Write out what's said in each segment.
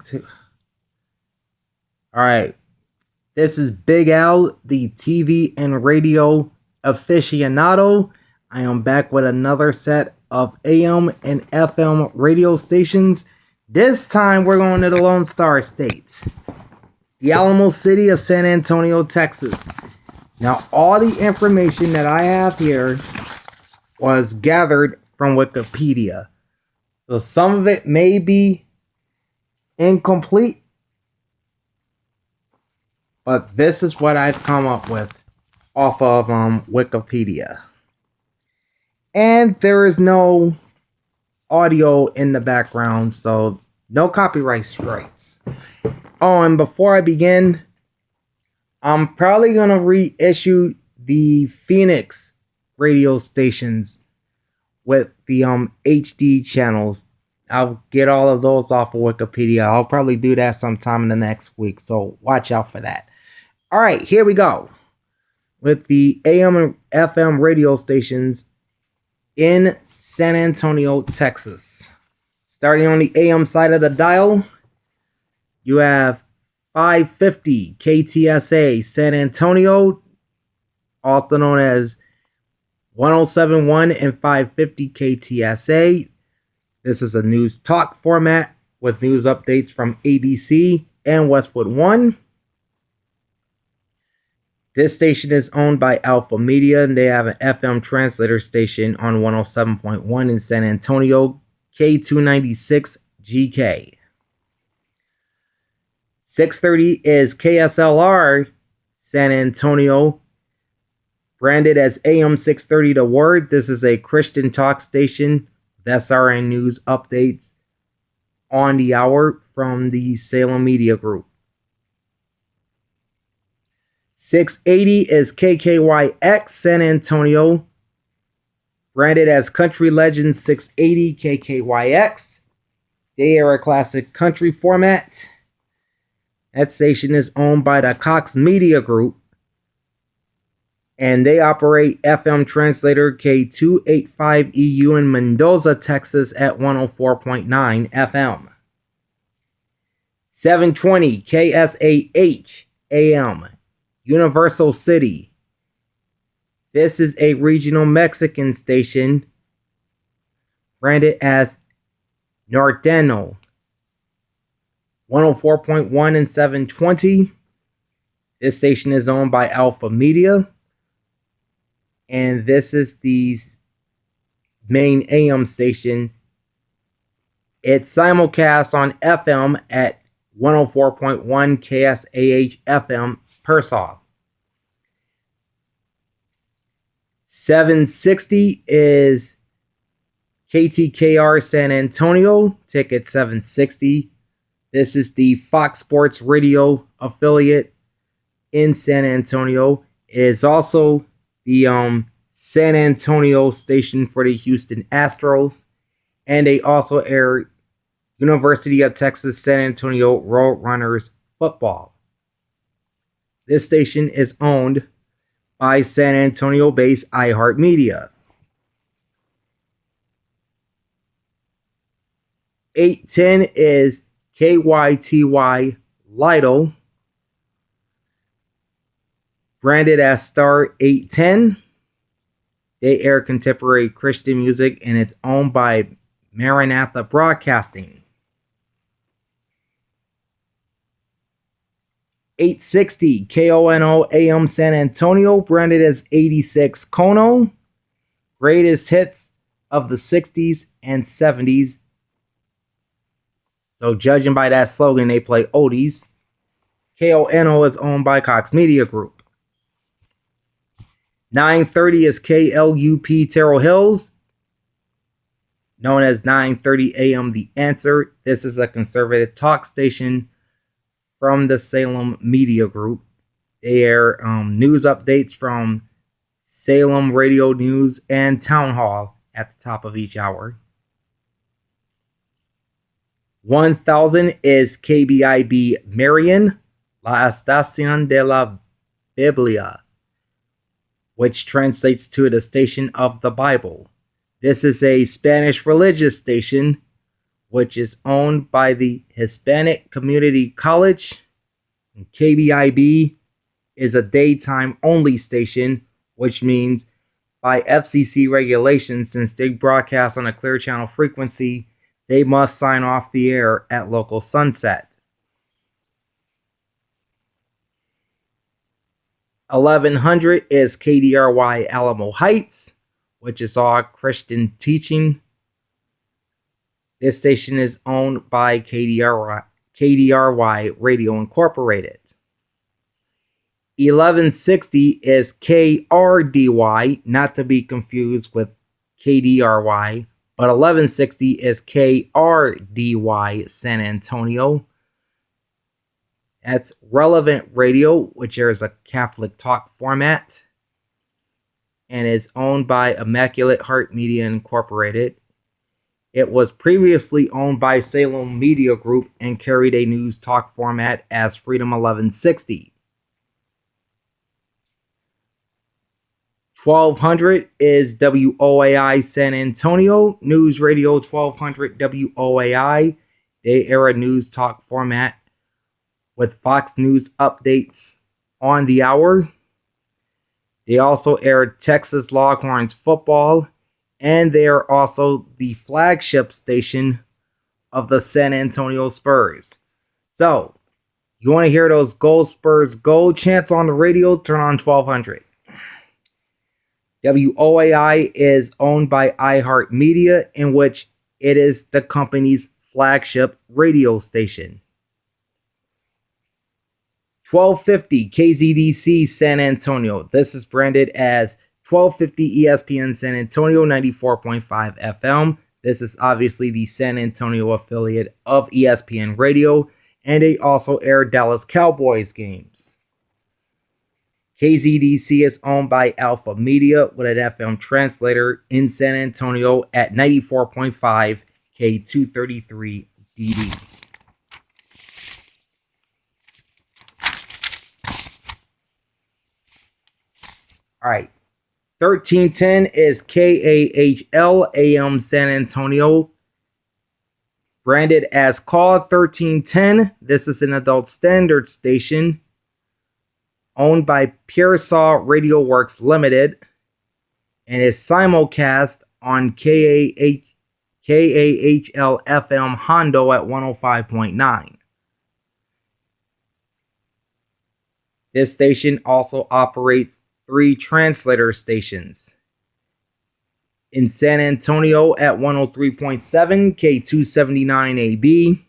too. All right. This is Big Al, the TV and radio aficionado. I am back with another set of AM and FM radio stations. This time we're going to the Lone Star State, the Alamo City of San Antonio, Texas. Now, all the information that I have here was gathered from Wikipedia. So some of it may be incomplete, but this is what I've come up with off of Wikipedia. And there is no audio in the background, so no copyright strikes. Oh, and before I begin, I'm probably going to reissue the Phoenix radio stations with the HD channels. I'll get all of those off of Wikipedia. I'll probably do that sometime in the next week, so watch out for that. All right, here we go with the AM and FM radio stations in San Antonio, Texas. Starting on the AM side of the dial, you have 550 KTSA San Antonio, also known as 1071 and 550 KTSA. This is a news talk format with news updates from ABC and Westwood One. This station is owned by Alpha Media, and they have an FM translator station on 107.1 in San Antonio, K296 GK. 630 is KSLR San Antonio, branded as AM 630 The Word. This is a Christian talk station with SRN news updates on the hour from the Salem Media Group. 680 is KKYX San Antonio, branded as Country Legends 680 KKYX. They are a classic country format. That station is owned by the Cox Media Group, and they operate FM translator K285EU in Mendoza, Texas at 104.9 FM. 720 KSAH AM, Universal City. This is a regional Mexican station branded as Norteno. 104.1 and 720. This station is owned by Alpha Media. And this is the main AM station. It's simulcast on FM at 104.1 KSAH FM Pearsall. 760 is KTKR San Antonio, ticket 760. This is the Fox Sports Radio affiliate in San Antonio. It is also the San Antonio station for the Houston Astros, and they also air University of Texas San Antonio Roadrunners football. This station is owned by San Antonio-based iHeartMedia. 810 is KYTY Lido, branded as Star 810. They air contemporary Christian music, and it's owned by Maranatha Broadcasting. 860 KONO AM San Antonio, branded as 86 Kono. Greatest hits of the 60s and 70s. So judging by that slogan, they play oldies. KONO is owned by Cox Media Group. 930 is KLUP Terrell Hills, known as 930 AM The Answer. This is a conservative talk station from the Salem Media Group. They air news updates from Salem Radio News and Town Hall at the top of each hour. 1000 is KBIB Marion, La Estación de la Biblia, which translates to the station of the Bible. This is a Spanish religious station which is owned by the Hispanic Community College. And KBIB is a daytime only station, which means by FCC regulations, since they broadcast on a Clear Channel frequency, they must sign off the air at local sunset. 1100 is KDRY Alamo Heights, which is all Christian teaching. This station is owned by KDRY Radio Incorporated. 1160 is KRDY, not to be confused with KDRY, but 1160 is KRDY San Antonio. That's Relevant Radio, which is a Catholic talk format, and is owned by Immaculate Heart Media Incorporated. It was previously owned by Salem Media Group and carried a news talk format as Freedom 1160. 1200 is WOAI San Antonio, News Radio 1200 WOAI. They air a news talk format with Fox News updates on the hour. They also air Texas Longhorns football, and they are also the flagship station of the San Antonio Spurs. So, you want to hear those Go Spurs Go chants on the radio? Turn on 1200. WOAI is owned by iHeartMedia, in which it is the company's flagship radio station. 1250 KZDC San Antonio. This is branded as 1250 ESPN San Antonio 94.5 FM. This is obviously the San Antonio affiliate of ESPN Radio, and they also air Dallas Cowboys games. KZDC is owned by Alpha Media with an FM translator in San Antonio at 94.5 K233 DD. All right. 1310 is KAHL AM San Antonio, branded as Call 1310. This is an adult standard station owned by Pearsall Radio Works Limited and is simulcast on KAHL FM Hondo at 105.9. This station also operates 3 translator stations. In San Antonio at 103.7 K279AB,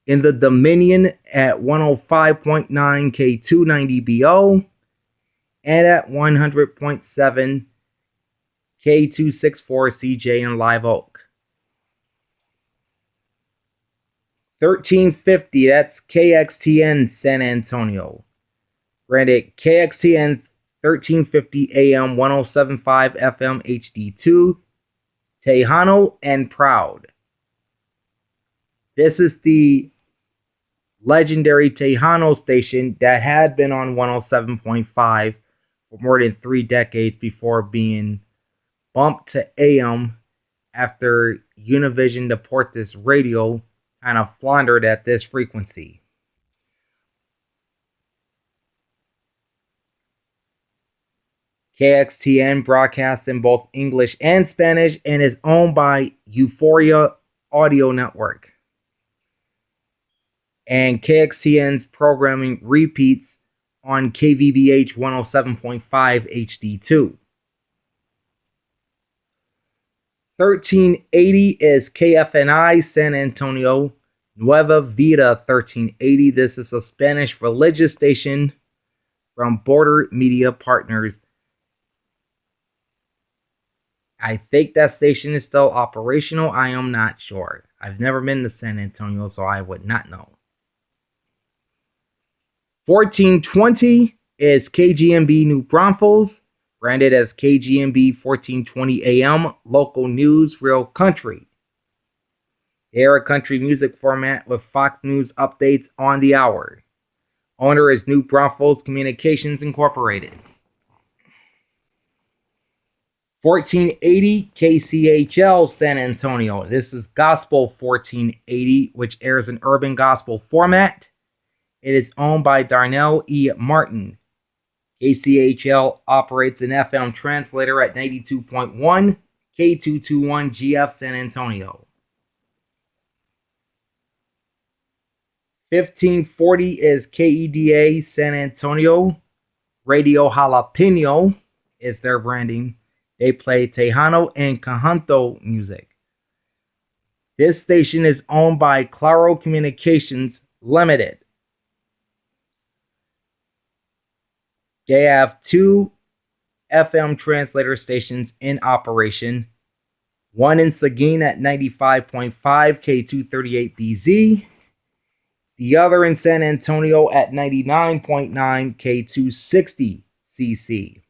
in the Dominion at 105.9 K290BO, and at 100.7 K264CJ in Live Oak. 1350, that's KXTN San Antonio, branded KXTN 1350 AM 107.5 FM HD2, Tejano and Proud. This is the legendary Tejano station that had been on 107.5 for more than 3 decades before being bumped to AM after Univision Deportes Radio kind of floundered at this frequency. KXTN broadcasts in both English and Spanish and is owned by Euphoria Audio Network. And KXTN's programming repeats on KVBH 107.5 HD2. 1380 is KFNI San Antonio, Nueva Vida 1380. This is a Spanish religious station from Border Media Partners. I think that station is still operational. I am not sure. I've never been to San Antonio, so I would not know. 1420 is KGMB New Braunfels, branded as KGMB 1420 AM, local news, real country. They are a country music format with Fox News updates on the hour. Owner is New Braunfels Communications Incorporated. 1480 KCHL San Antonio. This is Gospel 1480, which airs an urban gospel format. It is owned by Darnell E. Martin. KCHL operates an FM translator at 92.1 K221 GF San Antonio. 1540 is KEDA San Antonio. Radio Jalapeno is their branding. They play Tejano and Cajanto music. This station is owned by Claro Communications Limited. They have 2 FM translator stations in operation. One in Seguin at 95.5 K238BZ. The other in San Antonio at 99.9 K260CC.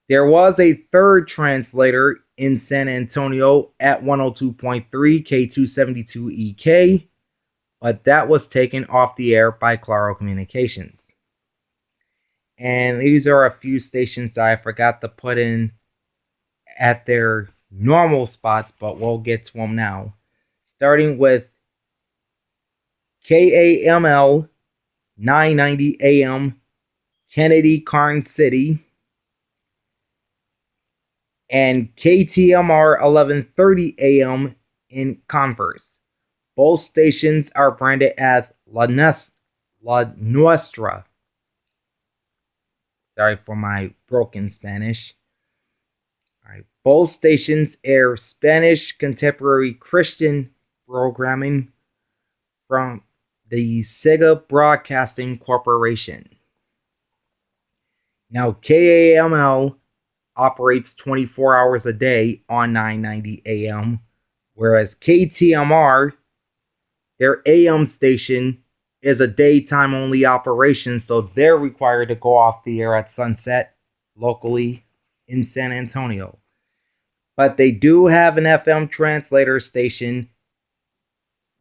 There was a third translator in San Antonio at 102.3 K272EK, but that was taken off the air by Claro Communications. And these are a few stations that I forgot to put in at their normal spots, but we'll get to them now. Starting with KAML 990 AM, Kennedy, Karnes City, and KTMR 1130 AM in Converse. Both stations are branded as La Nuestra. Sorry for my broken Spanish. All right. Both stations air Spanish contemporary Christian programming from the Sega Broadcasting Corporation. Now, KAML operates 24 hours a day on 990 AM, whereas KTMR, their AM station, is a daytime only operation, so they're required to go off the air at sunset locally in San Antonio. But they do have an FM translator station,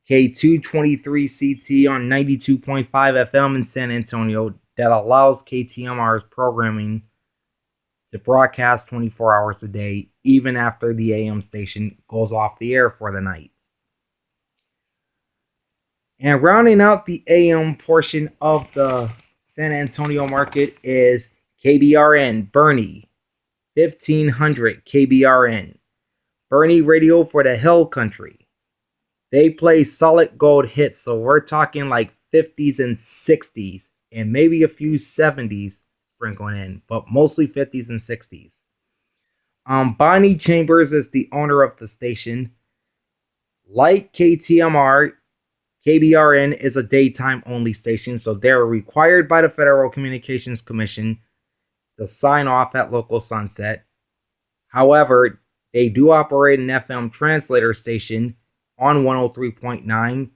K223CT on 92.5 FM in San Antonio, that allows KTMR's programming to broadcast 24 hours a day, even after the AM station goes off the air for the night. And rounding out the AM portion of the San Antonio market is KBRN Bernie, 1500 KBRN. Bernie radio for the Hill Country. They play solid gold hits, so we're talking like 50s and 60s, and maybe a few 70s sprinkling in, but mostly 50s and 60s. Bonnie Chambers is the owner of the station. Like KTMR, KBRN is a daytime only station, so they're required by the Federal Communications Commission to sign off at local sunset. However, they do operate an FM translator station on 103.9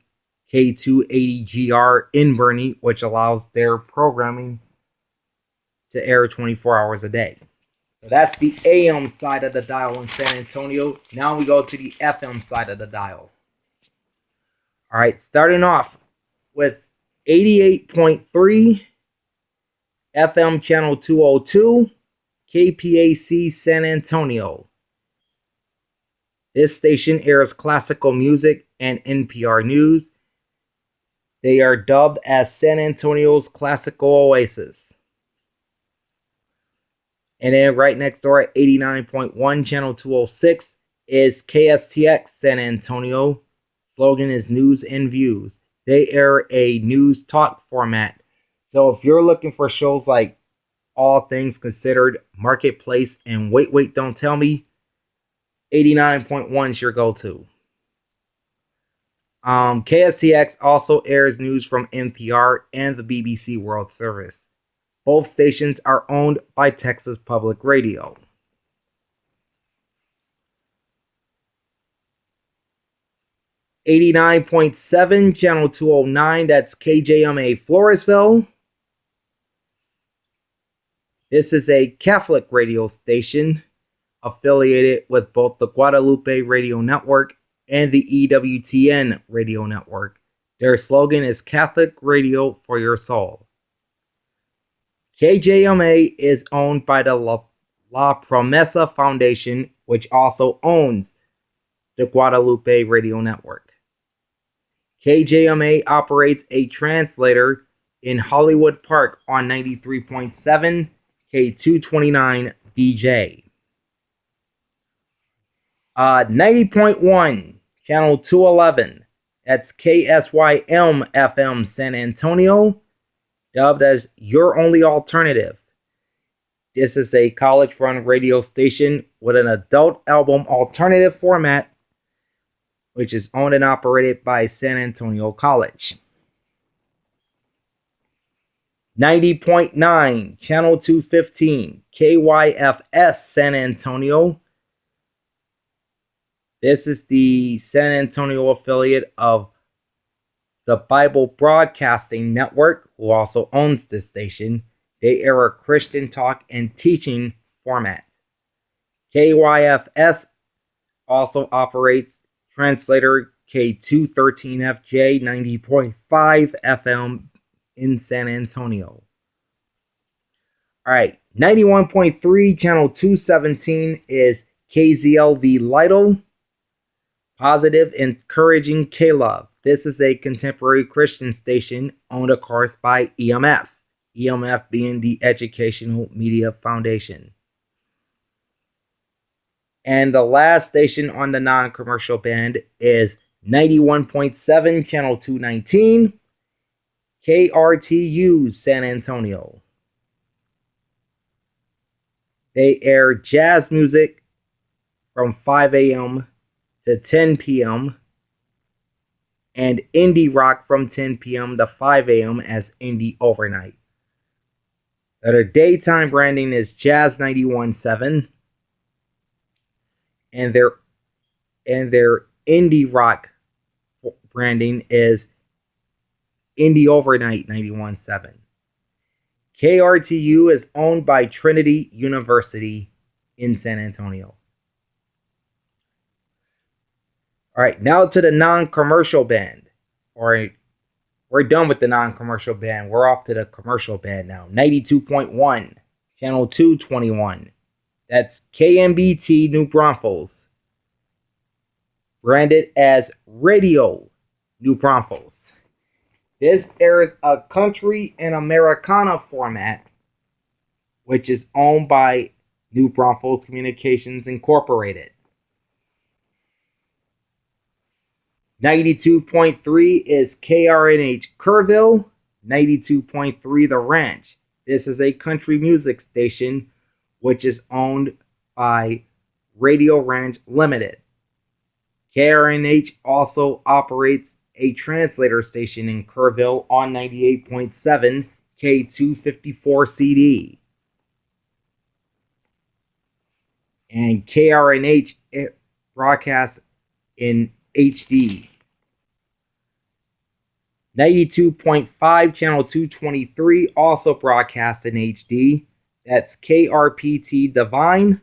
K280GR in Bernie, which allows their programming to air 24 hours a day. So that's the AM side of the dial in San Antonio. Now we go to the FM side of the dial. All right, starting off with 88.3 FM channel 202, KPAC San Antonio. This station airs classical music and NPR news. They are dubbed as San Antonio's classical oasis. And then right next door at 89.1 channel 206 is KSTX San Antonio. Slogan is News and Views. They air a news talk format. So if you're looking for shows like All Things Considered, Marketplace, and Wait, Don't Tell Me, 89.1 is your go-to. KSTX also airs news from NPR and the BBC World Service. Both stations are owned by Texas Public Radio. .7 channel 209, that's KJMA Floresville. This is a Catholic radio station affiliated with both the Guadalupe Radio Network and the EWTN Radio Network. Their slogan is Catholic Radio for Your Soul. KJMA is owned by the La Promesa Foundation, which also owns the Guadalupe Radio Network. KJMA operates a translator in Hollywood Park on 93.7 K229 BJ. 90.1 Channel 211. That's KSYM FM San Antonio, dubbed as Your Only Alternative. This is a college-run radio station with an adult album alternative format, which is owned and operated by San Antonio College. 90.9 Channel 215 KYFS San Antonio. This is the San Antonio affiliate of the Bible Broadcasting Network, who also owns this station. They air a Christian talk and teaching format. KYFS also operates translator K213FJ 90.5 FM in San Antonio. Alright, 91.3 Channel 217 is KZLV Lytle. Positive, Encouraging K-Love. This is a contemporary Christian station owned, of course, by EMF. EMF being the Educational Media Foundation. And the last station on the non-commercial band is 91.7 Channel 219 KRTU San Antonio. They air jazz music from 5 a.m. to 10 p.m. and indie rock from 10 p.m. to 5 a.m. as Indie Overnight. Their daytime branding is Jazz 91.7, and their indie rock branding is Indie Overnight 91.7. KRTU is owned by Trinity University in San Antonio. All right, now to the non-commercial band. We're done with the non-commercial band. We're off to the commercial band now. 92.1, Channel 221. That's KMBT New Braunfels. Branded as Radio New Braunfels. This airs a country and Americana format, which is owned by New Braunfels Communications Incorporated. 92.3 is KRNH Kerrville. 92.3 The Ranch. This is a country music station which is owned by Radio Ranch Limited. KRNH also operates a translator station in Kerrville on 98.7 K254CD. And KRNH broadcasts in HD. 92.5 Channel 223 also broadcasts in HD. That's KRPT Divine.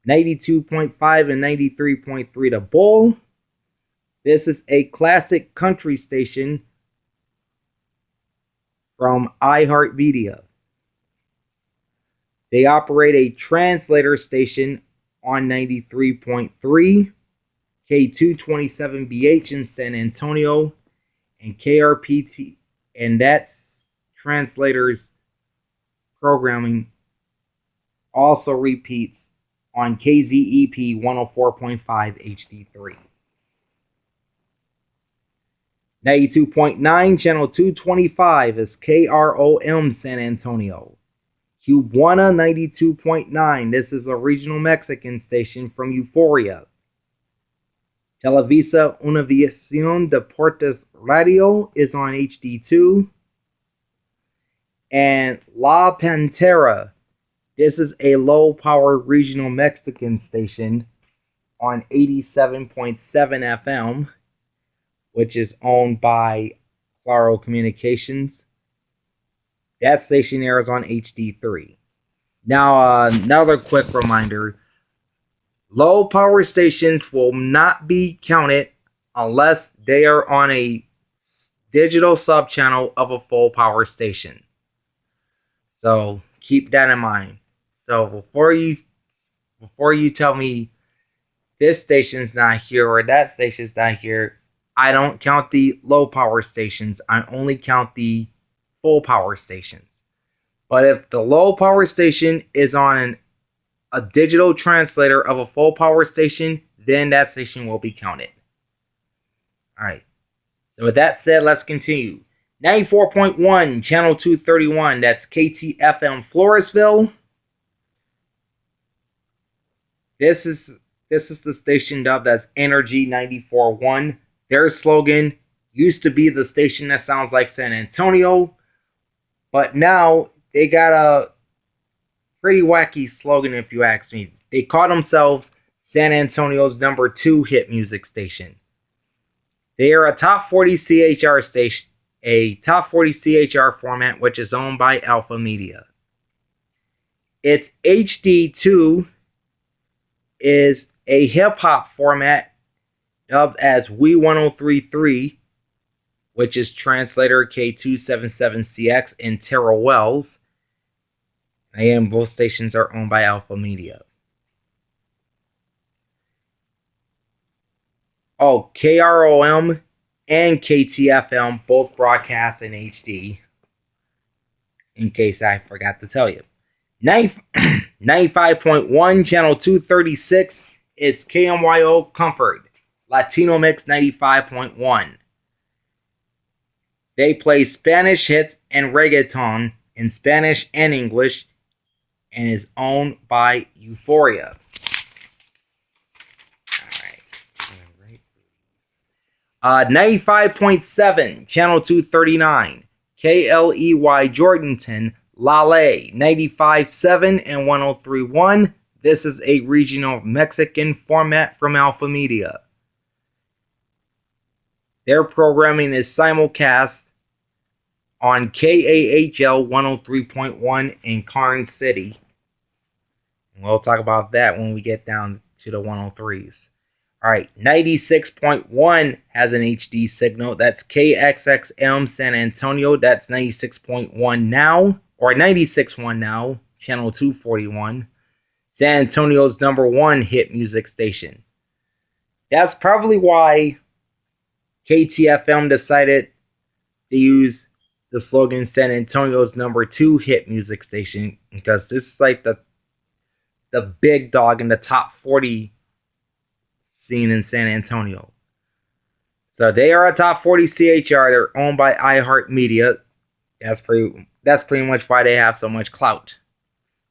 92.5 and 93.3 The Bull. This is a classic country station from iHeartMedia. They operate a translator station on 93.3 K227BH in San Antonio, and KRPT, and that's translators programming also repeats on KZEP 104.5 HD3. 92.9 Channel 225 is KROM San Antonio. Cubana 92.9. This is a regional Mexican station from Euphoria. Televisa Univision Deportes Radio is on HD2. And La Pantera. This is a low-power regional Mexican station on 87.7 FM, which is owned by Claro Communications. That station airs on HD3. Now, another quick reminder. Low power stations will not be counted unless they are on a digital subchannel of a full power station. So keep that in mind. So before you tell me this station's not here or that station's not here, I don't count the low power stations. I only count the full power stations. But if the low power station is on a digital translator of a full power station, then that station will be counted. All right. So with that said, let's continue. 94.1, channel 231, that's KTFM Floresville. This is the station dubbed as Energy 94.1. Their slogan used to be the station that sounds like San Antonio, but now they got a pretty wacky slogan, if you ask me. They call themselves San Antonio's number 2 hit music station. They are a top 40 CHR station, a top 40 CHR format, which is owned by Alpha Media. Its HD2 is a hip-hop format dubbed as We1033, which is translator K277CX in Terra Wells. And both stations are owned by Alpha Media. Oh, KROM and KTFM both broadcast in HD, in case I forgot to tell you. 95.1, channel 236 is KMYO Comfort, Latino Mix 95.1. They play Spanish hits and reggaeton in Spanish and English, and is owned by Euphoria. 95.7, channel 239, KLEY Jordanton, Lale, 95.7 and 103.1. This is a regional Mexican format from Alpha Media. Their programming is simulcast on KAHL 103.1 in Karnes City. And we'll talk about that when we get down to the 103s. Alright, 96.1 has an HD signal. That's KXXM San Antonio. That's 96.1 now, or 96.1 now, channel 241. San Antonio's number 1 hit music station. That's probably why KTFM decided to use the slogan San Antonio's number 2 hit music station, because this is like the big dog in the top 40 scene in San Antonio. So they are a top 40 CHR. They're owned by iHeartMedia. That's pretty much why they have so much clout.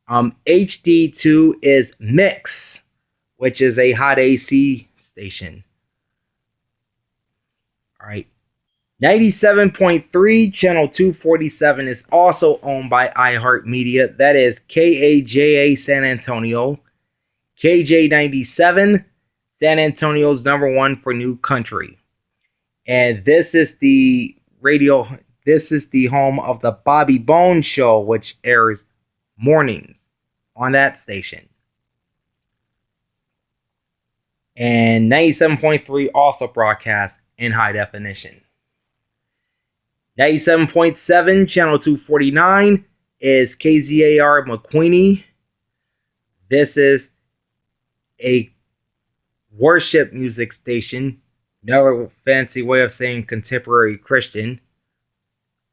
HD2 is Mix, which is a hot AC station. All right. 97.3, channel 247 is also owned by iHeartMedia. That is KAJA San Antonio. KJ97, San Antonio's number 1 for new country. And this is the home of the Bobby Bones Show, which airs mornings on that station. And 97.3 also broadcasts in high definition. 97.7, channel 249 is KZAR McQueenie. This is a worship music station. Another fancy way of saying contemporary Christian.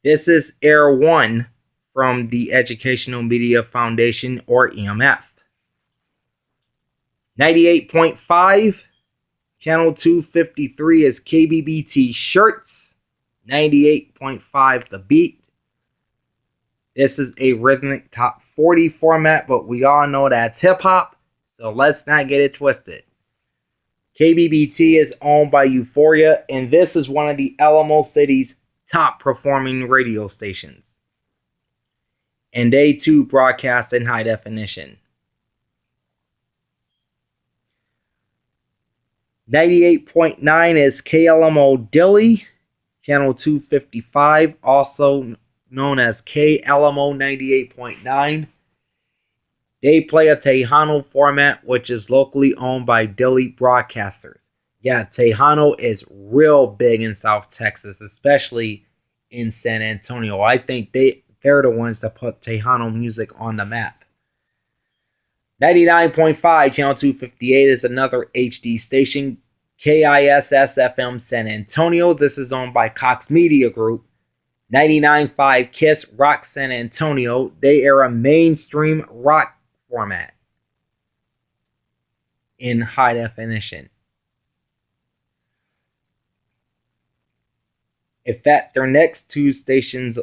This is Air 1 from the Educational Media Foundation, or EMF. 98.5, channel 253 is KBBT Shirts. 98.5 The Beat. This is a rhythmic top 40 format, but we all know that's hip hop, so let's not get it twisted. KBBT is owned by Euphoria, and this is one of the Alamo City's top performing radio stations. And they too broadcast in high definition. 98.9 is KLMO Dilley, channel 255, also known as KLMO 98.9. They play a Tejano format, which is locally owned by Dilley Broadcasters. Yeah, Tejano is real big in South Texas, especially in San Antonio. I think they're the ones that put Tejano music on the map. 99.5, channel 258 is another HD station. KISS FM San Antonio. This is owned by Cox Media Group. 99.5 KISS Rock San Antonio. They air a mainstream rock format in high definition. In fact, their next two stations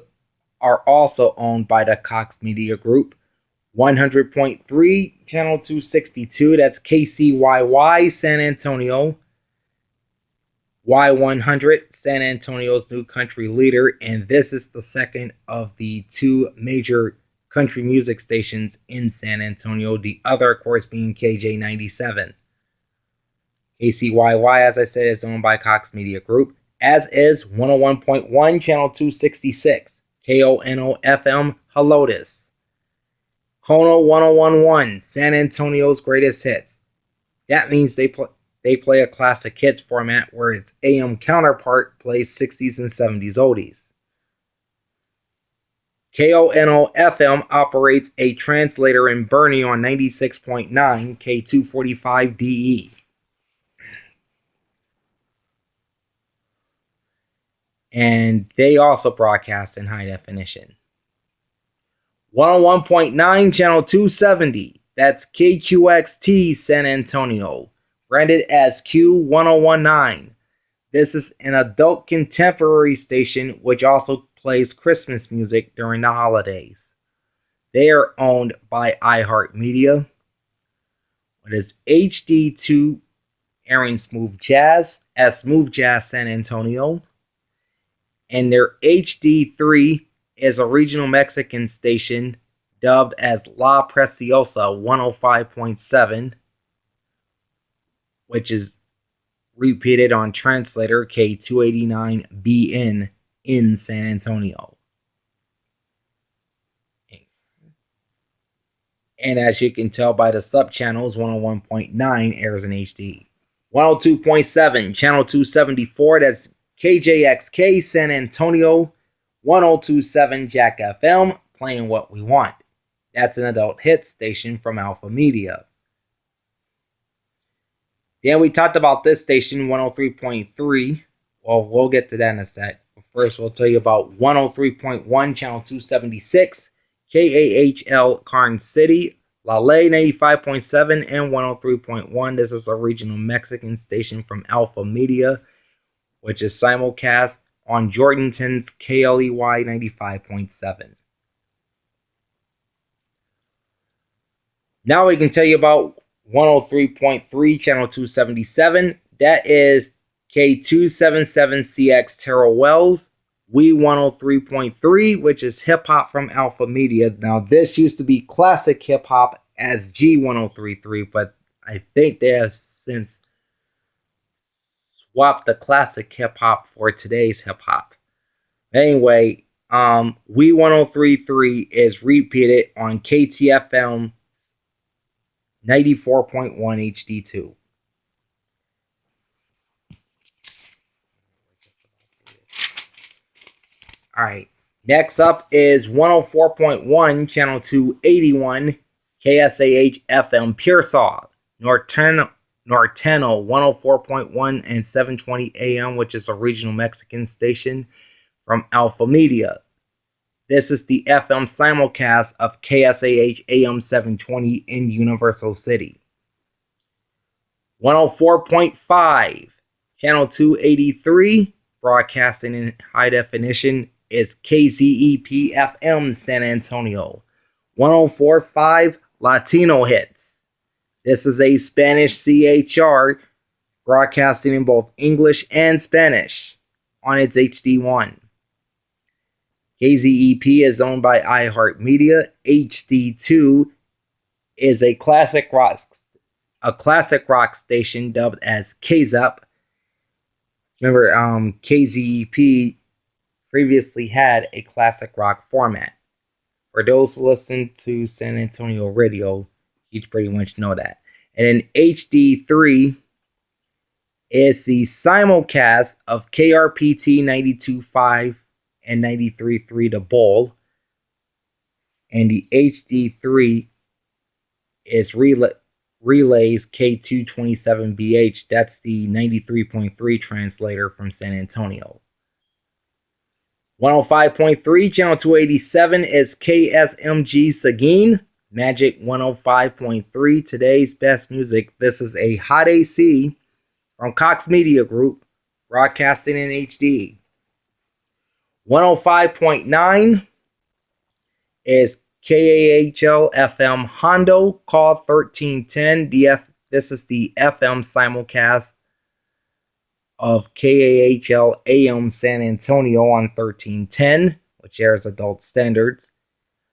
are also owned by the Cox Media Group. 100.3, channel 262, that's KCYY San Antonio. Y100, San Antonio's new country leader, and this is the second of the two major country music stations in San Antonio, the other, of course, being KJ97. KCYY, as I said, is owned by Cox Media Group, as is 101.1, channel 266, KONO FM Helotes. Kono 1011, San Antonio's greatest hits. That means they play a classic hits format where its AM counterpart plays 60s and 70s oldies. KONO FM operates a translator in Bernie on 96.9 K245DE. And they also broadcast in high definition. 101.9, channel 270, that's KQXT San Antonio, branded as Q1019. This is an adult contemporary station which also plays Christmas music during the holidays. They are owned by iHeartMedia. It is HD2 airing Smooth Jazz as Smooth Jazz San Antonio. And their HD3 is a regional Mexican station dubbed as La Preciosa 105.7, which is repeated on translator K289BN in San Antonio. And as you can tell by the sub-channels, 101.9 airs in HD. 102.7, channel 274, that's KJXK San Antonio. 102.7 Jack FM, playing what we want. That's an adult hit station from Alpha Media. Then we talked about this station, 103.3. Well, we'll get to that in a sec. But first, we'll tell you about 103.1, channel 276, KAHL Carn City, Lale 95.7, and 103.1. This is a regional Mexican station from Alpha Media, which is simulcast on Jordanton's KLEY 95.7. Now we can tell you about 103.3, channel 277. That is K277CX Terrell Wells. We 103.3, which is hip hop from Alpha Media. Now this used to be classic hip hop as G1033, but I think they have since swapped the classic hip hop for today's hip hop. Anyway, We 103.3 is repeated on KTFM 94.1 HD2. Alright, next up is 104.1, channel 281, KSAH FM Pearsall, Norteno 104.1 and 720 AM, which is a regional Mexican station from Alpha Media. This is the FM simulcast of KSAH AM 720 in Universal City. 104.5, channel 283, broadcasting in high definition, is KZEP FM San Antonio. 104.5, Latino Hits. This is a Spanish CHR broadcasting in both English and Spanish on its HD1. KZEP is owned by iHeartMedia. HD2 is a classic rock station dubbed as KZEP. Remember, KZEP previously had a classic rock format. For those who listen to San Antonio radio, you pretty much know that. And then HD3 is the simulcast of KRPT 92.5 and 93.3 The Bull. And the HD3 is Relays K227BH. That's the 93.3 translator from San Antonio. 105.3, channel 287 is KSMG Seguin. Magic 105.3, today's best music. This is a hot AC from Cox Media Group, broadcasting in HD. 105.9 is KAHL FM Hondo, call 1310. This is the FM simulcast of KAHL AM San Antonio on 1310, which airs adult standards.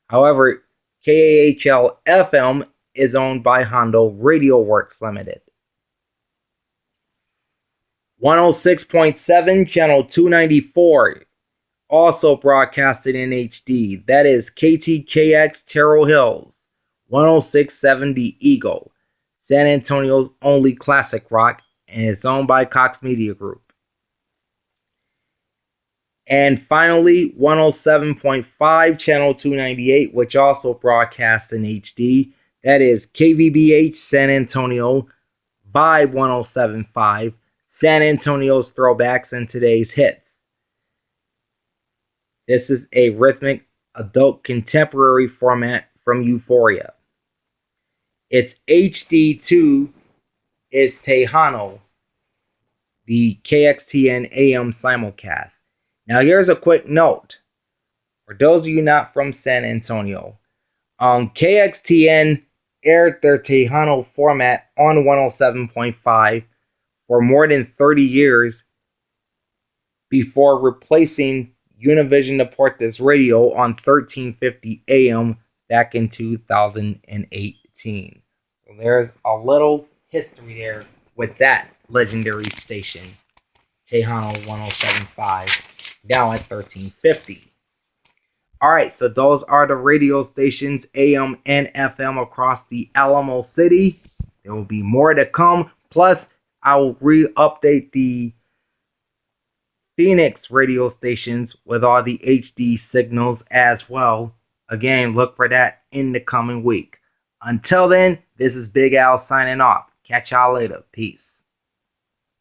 However, KAHL FM is owned by Hondo Radio Works Limited. 106.7, channel 294, also broadcasted in HD. That is KTKX Terrell Hills, 106.7 The Eagle, San Antonio's only classic rock, and it's owned by Cox Media Group. And finally, 107.5, channel 298, which also broadcasts in HD. That is KVBH San Antonio, Vibe 107.5, San Antonio's throwbacks and today's hits. This is a rhythmic adult contemporary format from Euphoria. Its HD2 is Tejano, the KXTN AM simulcast. Now here's a quick note. For those of you not from San Antonio, KXTN aired their Tejano format on 107.5 for more than 30 years before replacing Univision Deportes Radio on 1350 AM back in 2018. So there's a little history there with that legendary station, Tejano 107.5, now at 1350. Alright, so those are the radio stations, AM and FM, across the Alamo City. There will be more to come. Plus, I will re-update the Phoenix radio stations with all the HD signals as well. Again, look for that in the coming week. Until then, this is Big Al signing off. Catch y'all later. Peace.